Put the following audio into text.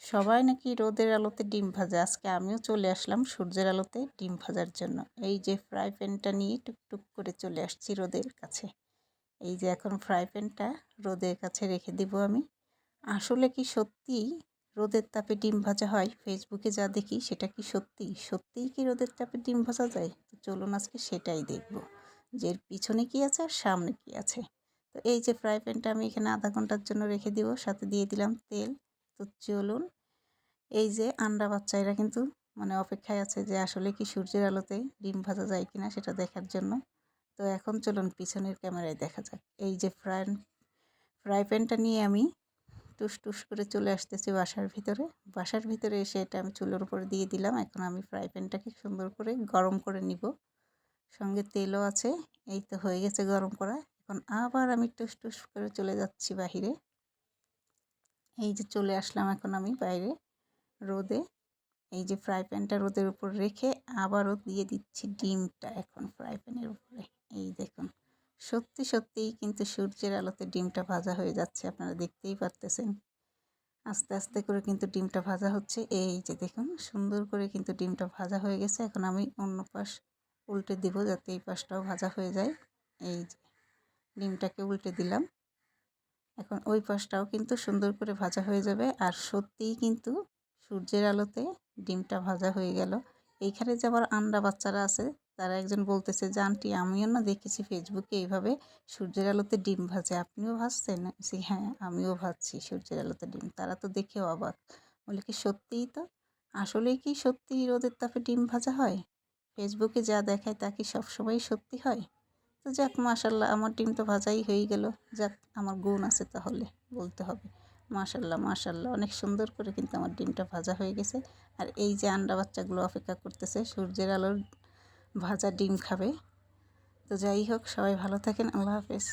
সবাই নাকি রোদের আলোতে ডিম ভাজে, আজকে আমিও চলে আসলাম সূর্যের আলোতে ডিম ভাজার জন্য। এই যে ফ্রাই প্যানটা নিয়ে টুকটুক করে চলে আসছি রোদের কাছে। এই যে এখন ফ্রাই প্যানটা রোদের কাছে রেখে দিব আমি। আসলে কি সত্যি রোদের তাপে ডিম ভাজা হয়? ফেসবুকে যা দেখি সেটা কি সত্যি? সত্যিই কি রোদের তাপে ডিম ভাজা যায়? তো চলুন আজকে সেটাই দেখব, যে এর পিছনে কি আছে আর সামনে কি আছে। তো এই যে ফ্রাই প্যানটা আমি এখানে আধা ঘন্টার জন্য রেখে দিব, সাথে দিয়ে দিলাম তেল। তো চলুন, এই যে আন্ডা বাচ্চারা কিন্তু অপেক্ষায় আছে যে আসলে কি সূর্যের আলোতে ডিম ভাজা যায় কিনা সেটা দেখার জন্য। তো এখন চলুন পিছনের ক্যামেরায় দেখা যাক। এই যে ফ্রাই প্যানটা নিয়ে আমি টুস টুস করে চলে আসতেছি বাসার ভিতরে এসে এটা আমি চুলোর উপরে দিয়ে দিলাম। এখন আমি ফ্রাই প্যানটাকে সুন্দর করে গরম করে নিব, সঙ্গে তেলও আছে। এই তো হয়ে গেছে গরম করা। এখন আবার আমি টুস টুস করে চলে যাচ্ছি বাহিরে। এই যে চলে আসলাম এখন আমি বাইরে রোদে। এই যে ফ্রাই প্যানটা রোদের উপর রেখে আবারও দিয়ে দিচ্ছি ডিমটা এখন ফ্রাই প্যানের উপরে। এই দেখুন, সত্যি সত্যিই কিন্তু সূর্যের আলোতে ডিমটা ভাজা হয়ে যাচ্ছে, আপনারা দেখতেই পারতেছেন। আস্তে আস্তে করে কিন্তু ডিমটা ভাজা হচ্ছে। এই যে দেখুন, সুন্দর করে কিন্তু ডিমটা ভাজা হয়ে গেছে। এখন আমি অন্য পাশ উল্টে দিব যাতে এই পাশটাও ভাজা হয়ে যায়। এই যে ডিমটাকে উল্টে দিলাম, এখন ওই পাশটাও কিন্তু সুন্দর করে ভাজা হয়ে যাবে। আর সত্যিই কিন্তু সূর্যের আলোতে ডিমটা ভাজা হয়ে গেল। এইখানে যে আমার আন্ডা বাচ্চারা আছে, তারা একজন বলতেছে যে আন্টি, আমিও না দেখেছি ফেসবুকে এইভাবে সূর্যের আলোতে ডিম ভাজে, আপনিও ভাজছেন? হ্যাঁ, আমিও ভাজছি সূর্যের আলোতে ডিম। তারা তো দেখেও অবাক, বলে কি সত্যিই তো? আসলেই কি সত্যি রোদের তাপে ডিম ভাজা হয়? ফেসবুকে যা দেখায় তা কি সবসময় সত্যি হয়? তো যাক, মাশাল্লাহ, আমার ডিম তো ভাজাই হয়ে গেল। যাক, আমার গুণ আছে তাহলে বলতে হবে। মাশাল্লাহ মাশাল্লাহ, অনেক সুন্দর করে কিন্তু আমার ডিমটা ভাজা হয়ে গেছে। আর এই যে আন্ডা বাচ্চাগুলো অপেক্ষা করতেছে সূর্যের আলোর ভাজা ডিম খাবে। তো যাই হোক, সবাই ভালো থাকেন, আল্লাহ হাফেজ।